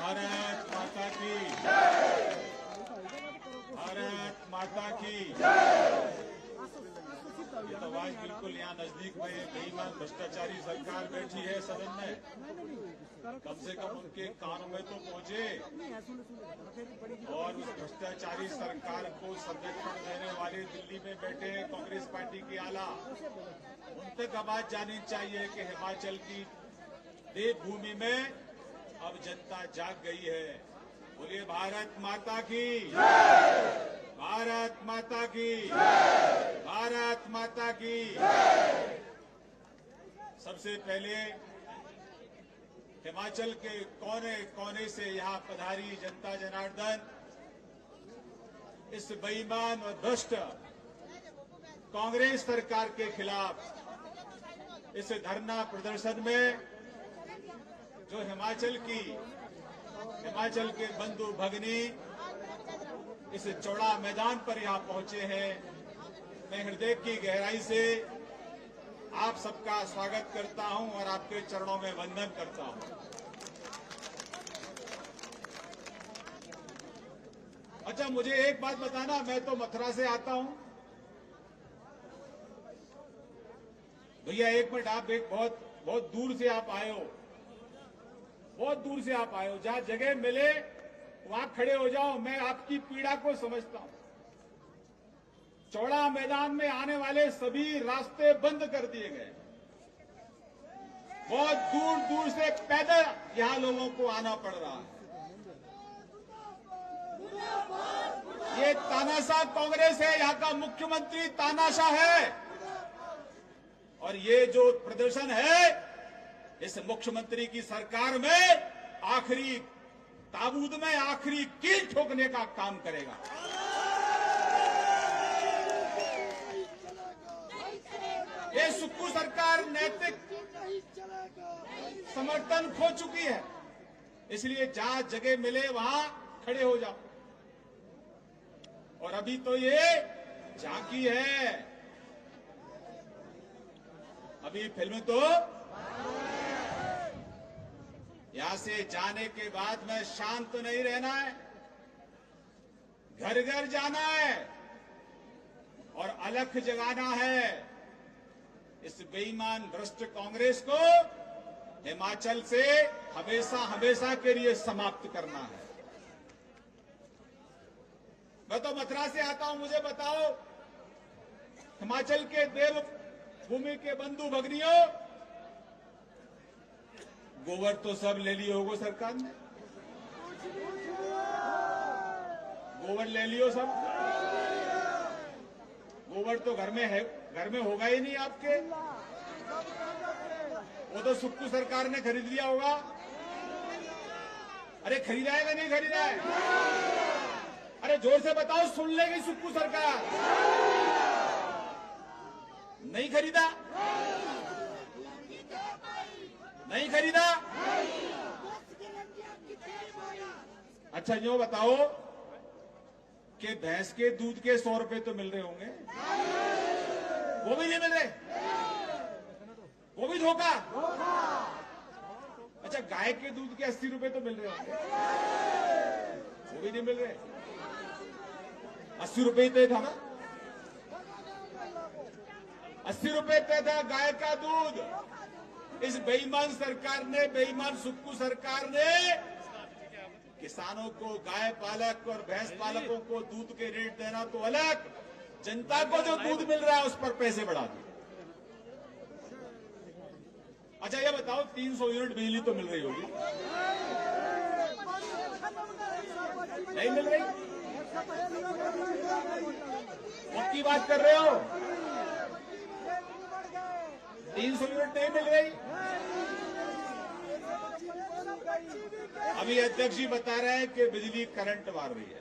भारत माता की भारत माता की। ये तो आवाज बिल्कुल यहाँ नजदीक में बेईमान भ्रष्टाचारी सरकार बैठी है सदन में, कम से कम उनके कानों में तो पहुंचे। और उस भ्रष्टाचारी सरकार को संरक्षण देने वाले दिल्ली में बैठे कांग्रेस पार्टी के आला, उन तक आवाज जानी चाहिए कि हिमाचल की देवभूमि में अब जनता जाग गई है। बोलिए भारत माता की, भारत माता की, भारत माता की। सबसे पहले हिमाचल के कोने कोने से यहाँ पधारी जनता जनार्दन इस बेईमान और भ्रष्ट कांग्रेस सरकार के खिलाफ इस धरना प्रदर्शन में जो हिमाचल के बंधु भगिनी इस चौड़ा मैदान पर यहां पहुंचे हैं, मैं हृदय की गहराई से आप सबका स्वागत करता हूं और आपके चरणों में वंदन करता हूं। अच्छा, मुझे एक बात बताना, मैं तो मथुरा से आता हूं। भैया एक मिनट, आप एक बहुत दूर से आप आए हो, बहुत दूर से आप आए हो। जहां जगह मिले वहां खड़े हो जाओ, मैं आपकी पीड़ा को समझता हूं। चौड़ा मैदान में आने वाले सभी रास्ते बंद कर दिए गए, बहुत दूर दूर से पैदल यहां लोगों को आना पड़ रहा है। ये तानाशाह कांग्रेस है, यहां का मुख्यमंत्री तानाशाह है, और ये जो प्रदर्शन है इस मुख्यमंत्री की सरकार में आखिरी ताबूत में आखिरी कील ठोकने का काम करेगा। ये सुक्खू सरकार नैतिक समर्थन खो चुकी है, इसलिए जहां जगह मिले वहां खड़े हो जाओ। और अभी तो ये झांकी है, अभी फिल्म तो यहां से जाने के बाद में शांत नहीं रहना है, घर घर जाना है और अलख जगाना है। इस बेईमान भ्रष्ट कांग्रेस को हिमाचल से हमेशा हमेशा के लिए समाप्त करना है। मैं तो मथुरा से आता हूं, मुझे बताओ, हिमाचल के देव भूमि के बंधु भगिनियों, गोबर तो सब ले लियो होगो सरकार ने, गोबर ले लियो सब। गोबर तो घर में है, घर में होगा ही नहीं आपके, वो तो सुक्खू सरकार ने खरीद लिया होगा। अरे खरीदा है कि नहीं खरीदा है? अरे जोर से बताओ, सुन लेगी सुक्खू सरकार? नहीं खरीदा, नहीं खरीदा। अच्छा यूं बताओ कि भैंस के दूध के 100 रुपए तो मिल रहे होंगे, वो भी नहीं मिल रहे, वो भी धोखा। अच्छा, गाय के दूध के 80 रुपए तो मिल रहे होंगे, वो भी नहीं मिल रहे। 80 रुपए तय था ना, 80 रुपए तय था गाय का दूध। इस बेईमान सरकार ने, बेईमान सुक्खू सरकार ने किसानों को, गाय पालक और भैंस पालकों को दूध के रेट देना तो अलग, जनता को जो दूध मिल रहा है उस पर पैसे बढ़ा दिए। अच्छा ये बताओ, 300 यूनिट बिजली तो मिल रही होगी, नहीं मिल रही? पक्की बात कर रहे हो? 300 यूनिट नहीं मिल रही। अभी अध्यक्ष जी बता रहे हैं कि बिजली करंट मार रही है।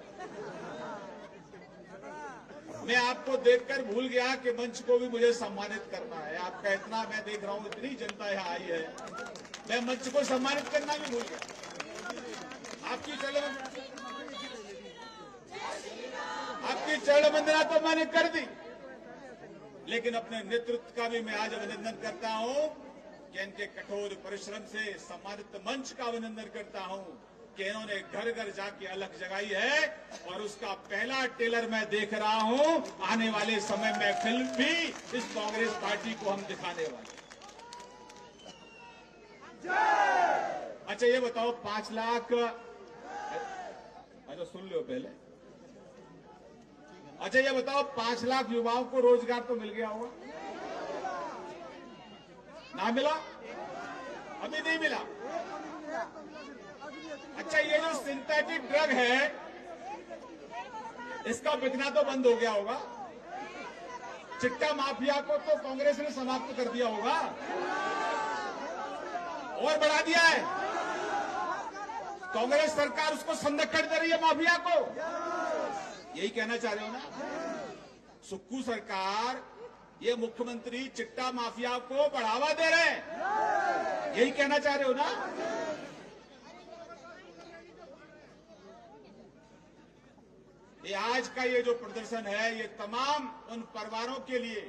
मैं आपको देखकर भूल गया कि मंच को भी मुझे सम्मानित करना है। आपका इतना मैं देख रहा हूं, इतनी जनता यहां आई है, मैं मंच को सम्मानित करना भी भूल गया। आपकी चरण वंदना तो मैंने कर दी, लेकिन अपने नेतृत्व का भी मैं आज अभिनंदन करता हूं कि इनके कठोर परिश्रम से सम्मानित मंच का अभिनंदन करता हूं कि इन्होंने घर घर जाके अलख जगाई है और उसका पहला टेलर मैं देख रहा हूं। आने वाले समय में फिल्म भी इस कांग्रेस पार्टी को हम दिखाने वाले। अच्छा ये बताओ 5 लाख, अच्छा सुन लो पहले। अच्छा ये बताओ 5 लाख युवाओं को रोजगार तो मिल गया होगा ना? मिला? अभी नहीं मिला। अच्छा ये जो सिंथेटिक ड्रग है इसका बिकना तो बंद हो गया होगा। चिट्टा माफिया को तो कांग्रेस ने समाप्त कर दिया होगा और बढ़ा दिया है। कांग्रेस सरकार उसको संरक्षण दे रही है माफिया को। यही कहना चाह रहे हो ना? सुक्खू सरकार, ये मुख्यमंत्री चिट्टा माफिया को बढ़ावा दे रहे हैं, यही कहना चाह रहे हो ना? ये आज का ये जो प्रदर्शन है ये तमाम उन परिवारों के लिए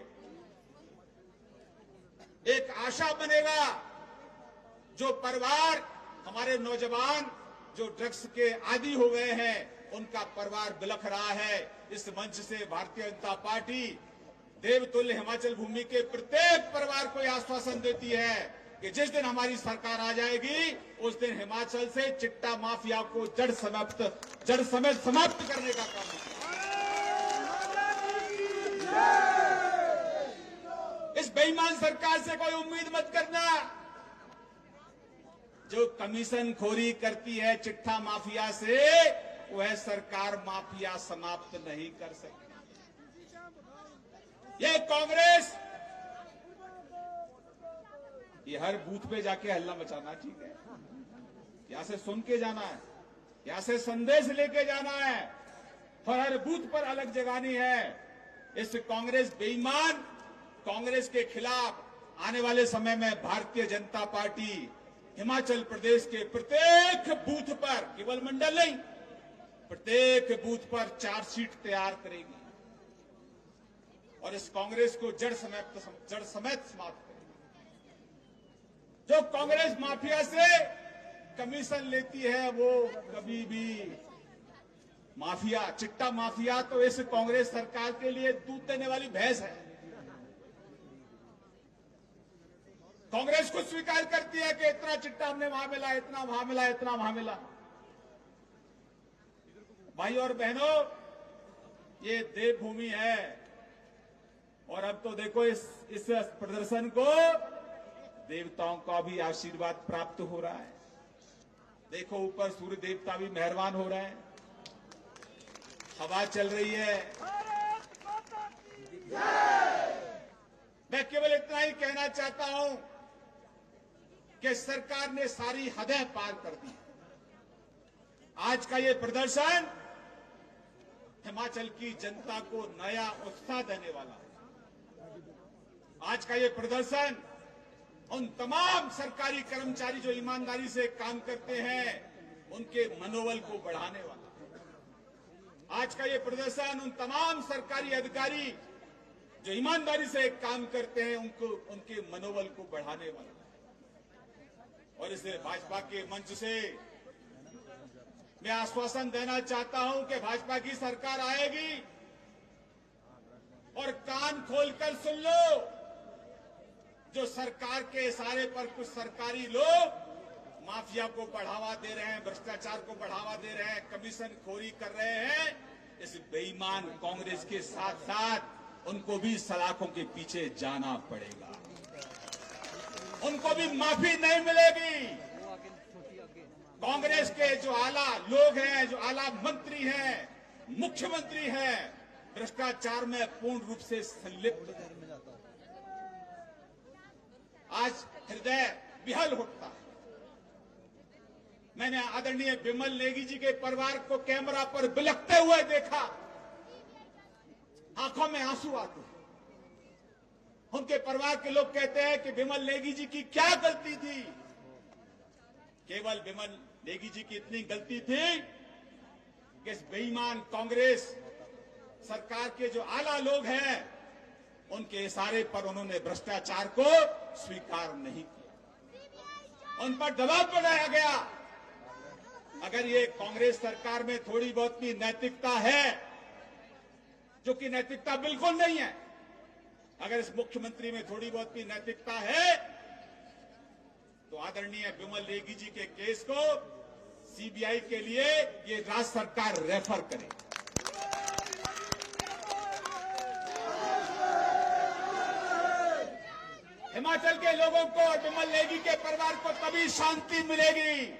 एक आशा बनेगा जो परिवार, हमारे नौजवान जो ड्रग्स के आदी हो गए हैं, उनका परिवार बिलख रहा है। इस मंच से भारतीय जनता पार्टी देवतुल्य हिमाचल भूमि के प्रत्येक परिवार को यह आश्वासन देती है कि जिस दिन हमारी सरकार आ जाएगी उस दिन हिमाचल से चिट्टा माफिया को जड़ समेत समाप्त करने का काम होगा। इस बेईमान सरकार से कोई उम्मीद मत करना। जो कमीशन खोरी करती है चिट्ठा माफिया से, वह सरकार माफिया समाप्त नहीं कर सकती। ये कांग्रेस, ये हर बूथ पे जाके हल्ला मचाना ठीक है, यहां से सुन के जाना है, यहां से संदेश लेके जाना है और हर बूथ पर अलग जगानी है। इस कांग्रेस बेईमान कांग्रेस के खिलाफ आने वाले समय में भारतीय जनता पार्टी हिमाचल प्रदेश के प्रत्येक बूथ पर, केवल मंडल नहीं, प्रत्येक बूथ पर चार्जशीट तैयार करेगी और इस कांग्रेस को जड़ समेत समाप्त करेगी। जो कांग्रेस माफिया से कमीशन लेती है वो कभी भी माफिया, चिट्टा माफिया तो इस कांग्रेस सरकार के लिए दूध देने वाली भैंस है। कांग्रेस को स्वीकार करती है कि इतना चिट्टा हमने वहां मिला, इतना वहां मिला, इतना वहां मिला। भाई और बहनों, ये देवभूमि है और अब तो देखो इस प्रदर्शन को देवताओं का भी आशीर्वाद प्राप्त हो रहा है। देखो ऊपर सूर्य देवता भी मेहरबान हो रहे हैं, हवा चल रही है। मैं केवल इतना ही कहना चाहता हूं कि सरकार ने सारी हदें पार कर दी। आज का ये प्रदर्शन हिमाचल की जनता को नया उत्साह देने वाला है। आज का ये प्रदर्शन उन तमाम सरकारी कर्मचारी जो ईमानदारी से काम करते हैं उनके मनोबल को बढ़ाने वाला है। आज का ये प्रदर्शन उन तमाम सरकारी अधिकारी जो ईमानदारी से काम करते हैं उनके मनोबल को बढ़ाने वाला है। और इसे भाजपा के मंच से मैं आश्वासन देना चाहता हूं कि भाजपा की सरकार आएगी और कान खोलकर सुन लो, जो सरकार के इशारे पर कुछ सरकारी लोग माफिया को बढ़ावा दे रहे हैं, भ्रष्टाचार को बढ़ावा दे रहे हैं, कमीशन खोरी कर रहे हैं, इस बेईमान कांग्रेस के साथ साथ उनको भी सलाखों के पीछे जाना पड़ेगा। उनको भी माफी नहीं मिलेगी। कांग्रेस के जो आला लोग हैं, जो आला मंत्री हैं, मुख्यमंत्री हैं, भ्रष्टाचार में पूर्ण रूप से संलिप्त हैं। आज हृदय विहल उठता है। मैंने आदरणीय बिमल नेगी जी के परिवार को कैमरा पर बिलखते हुए देखा, आंखों में आंसू आते हैं। उनके परिवार के लोग कहते हैं कि बिमल नेगी जी की क्या गलती थी। केवल बिमल नेगी जी की इतनी गलती थी कि इस बेईमान कांग्रेस सरकार के जो आला लोग हैं उनके इशारे पर उन्होंने भ्रष्टाचार को स्वीकार नहीं किया, उन पर दबाव बनाया गया। अगर ये कांग्रेस सरकार में थोड़ी बहुत भी नैतिकता है, जो कि नैतिकता बिल्कुल नहीं है, अगर इस मुख्यमंत्री में थोड़ी बहुत भी नैतिकता है तो आदरणीय विमल नेगी जी के केस को सीबीआई के लिए ये राज्य सरकार रेफर करे। हिमाचल के लोगों को और विमल नेगी के परिवार को तभी शांति मिलेगी।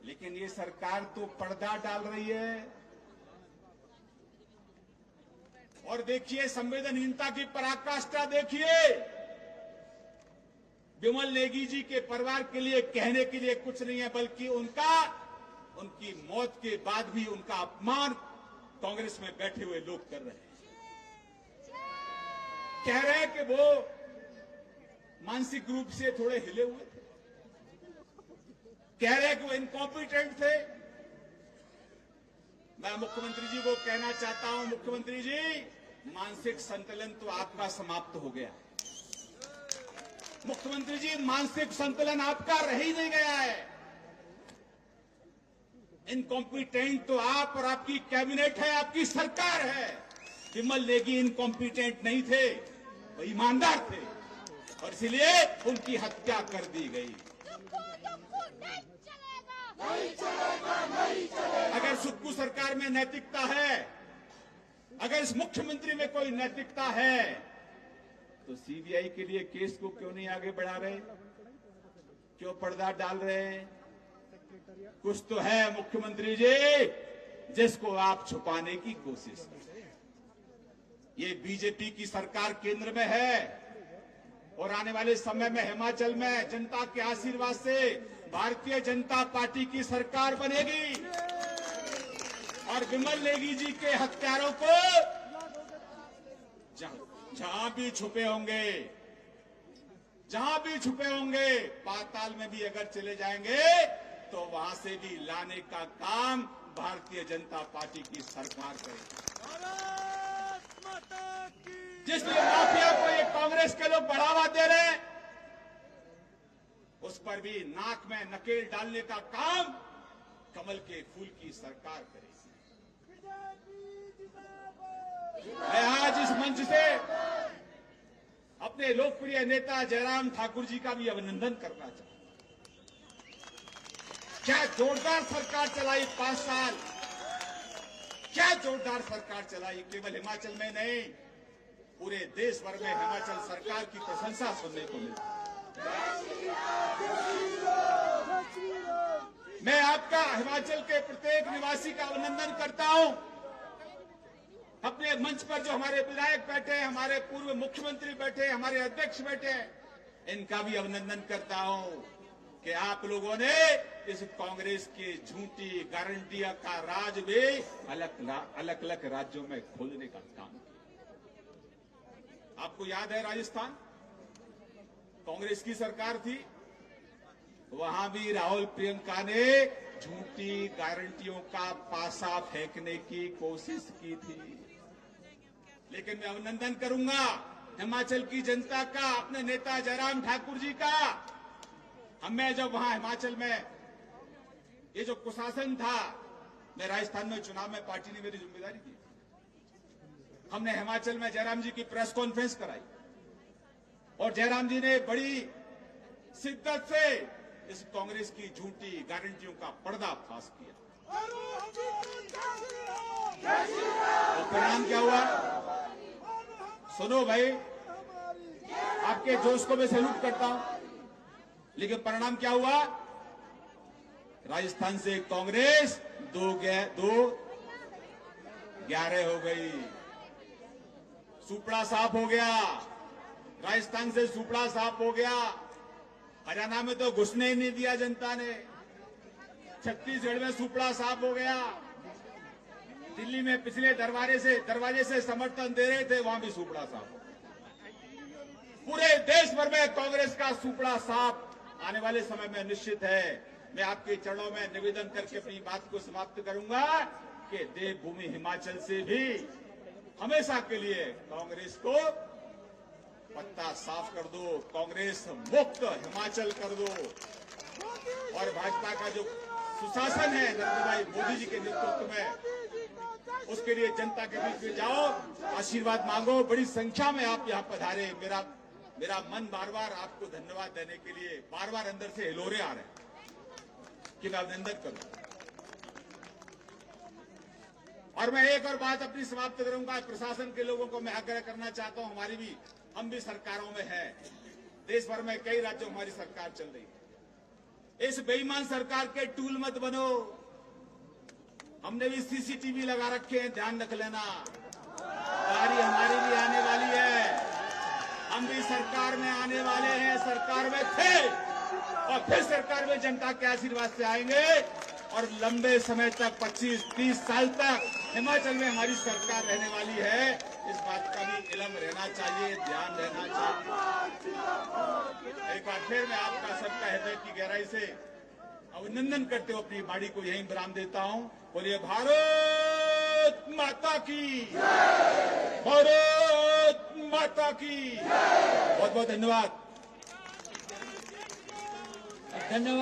लेकिन ये सरकार तो पर्दा डाल रही है। और देखिए संवेदनहीनता की पराकाष्ठा देखिए। विमल नेगी जी के परिवार के लिए कहने के लिए कुछ नहीं है, बल्कि उनकी मौत के बाद भी उनका अपमान कांग्रेस में बैठे हुए लोग कर रहे हैं। कह रहे हैं कि वो मानसिक रूप से थोड़े हिले हुए थे, कह रहे हैं कि वो इनकॉम्पिटेंट थे। मैं मुख्यमंत्री जी को कहना चाहता हूं, मुख्यमंत्री जी, मानसिक संतुलन तो आपका समाप्त हो गया। मुख्यमंत्री जी, मानसिक संतुलन आपका रह ही नहीं गया है। इनकॉम्पिटेंट तो आप और आपकी कैबिनेट है, आपकी सरकार है। विमल नेगी इनकॉम्पिटेंट नहीं थे, वो ईमानदार थे और इसलिए उनकी हत्या कर दी गई। अगर सुक्खू सरकार में नैतिकता है, अगर इस मुख्यमंत्री में कोई नैतिकता है, तो सीबीआई के लिए केस को क्यों नहीं आगे बढ़ा रहे, क्यों पर्दा डाल रहे हैं? कुछ तो है मुख्यमंत्री जी जिसको आप छुपाने की कोशिश कर रहे हैं। ये बीजेपी की सरकार केंद्र में है और आने वाले समय में हिमाचल में जनता के आशीर्वाद से भारतीय जनता पार्टी की सरकार बनेगी और विमल नेगी जी के हत्यारों को जहां भी छुपे होंगे, पाताल में भी अगर चले जाएंगे तो वहां से भी लाने का काम भारतीय जनता पार्टी की सरकार करेगी। जिस माफिया को ये कांग्रेस के लोग बढ़ावा दे रहे हैं, उस पर भी नाक में नकेल डालने का काम कमल के फूल की सरकार करेगी। मैं आज इस मंच से अपने लोकप्रिय नेता जयराम ठाकुर जी का भी अभिनंदन करना चाहता हूं। क्या जोरदार सरकार चलाई 5 साल, क्या जोरदार सरकार चलाई। केवल हिमाचल में नहीं, पूरे देश भर में हिमाचल सरकार की प्रशंसा सुनने को मिली। मैं आपका, हिमाचल के प्रत्येक निवासी का अभिनंदन करता हूं। अपने मंच पर जो हमारे विधायक बैठे हैं, हमारे पूर्व मुख्यमंत्री बैठे, हमारे अध्यक्ष बैठे, इनका भी अभिनंदन करता हूं कि आप लोगों ने इस कांग्रेस की झूठी गारंटियों का राज भी अलग अलग राज्यों में खोलने का काम किया। आपको याद है राजस्थान, कांग्रेस की सरकार थी, वहां भी राहुल प्रियंका ने झूठी गारंटियों का पासा फेंकने की कोशिश की थी। लेकिन मैं अभिनंदन करूंगा हिमाचल की जनता का, अपने नेता जयराम ठाकुर जी का। हमें जब वहां हिमाचल में ये जो कुशासन था, मैं राजस्थान में चुनाव में पार्टी ने मेरी जिम्मेदारी दी, हमने हिमाचल में जयराम जी की प्रेस कॉन्फ्रेंस कराई और जयराम जी ने बड़ी शिद्दत से इस कांग्रेस की झूठी गारंटियों का पर्दाफाश किया। तो परिणाम क्या हुआ? सुनो भाई, आपके जोश को मैं सैल्यूट करता हूं, लेकिन परिणाम क्या हुआ? राजस्थान से कांग्रेस 2-11 हो गई, सुपड़ा साफ हो गया। राजस्थान से सुपड़ा साफ हो गया। हरियाणा में तो घुसने ही नहीं दिया जनता ने। छत्तीसगढ़ में सुपड़ा साफ हो गया। दिल्ली में पिछले दरवाजे से समर्थन दे रहे थे, वहां भी सुपड़ा साफ हो गया। पूरे देश भर में कांग्रेस का सुपड़ा साफ आने वाले समय में निश्चित है। मैं आपके चरणों में निवेदन करके अपनी बात को समाप्त करूंगा कि देवभूमि हिमाचल से भी हमेशा के लिए कांग्रेस को पत्ता साफ कर दो, कांग्रेस मुक्त हिमाचल कर दो और भाजपा का जो सुशासन है नरेंद्र भाई मोदी जी के नेतृत्व में, उसके लिए जनता के बीच में जाओ, आशीर्वाद मांगो। बड़ी संख्या में आप यहाँ पधारे। मेरा मन बार बार आपको धन्यवाद देने के लिए बार बार अंदर से हिलोरे आ रहे हैं कि मैं अभिनंदन करूं। और मैं एक और बात अपनी समाप्त करूंगा। प्रशासन के लोगों को मैं आग्रह करना चाहता हूं, हम भी सरकारों में हैं, देश भर में कई राज्यों में हमारी सरकार चल रही है। इस बेईमान सरकार के टूल मत बनो। हमने भी सीसीटीवी लगा रखे हैं, ध्यान रख लेना, बारी हमारी भी आने वाली है। हम भी सरकार में आने वाले हैं, सरकार में थे और फिर सरकार में जनता के आशीर्वाद से आएंगे और लंबे समय तक 25-30 साल तक हिमाचल में हमारी सरकार रहने वाली है। इस बात का भी इल्म रहना चाहिए, ध्यान रहना चाहिए। एक बार फिर मैं आपका सबका हृदय की गहराई से अभिनंदन करते हुए अपनी वाणी को यहीं विराम देता हूं। बोलिए भारत माता की, भारत माता की। बहुत बहुत धन्यवाद। धन्यवाद।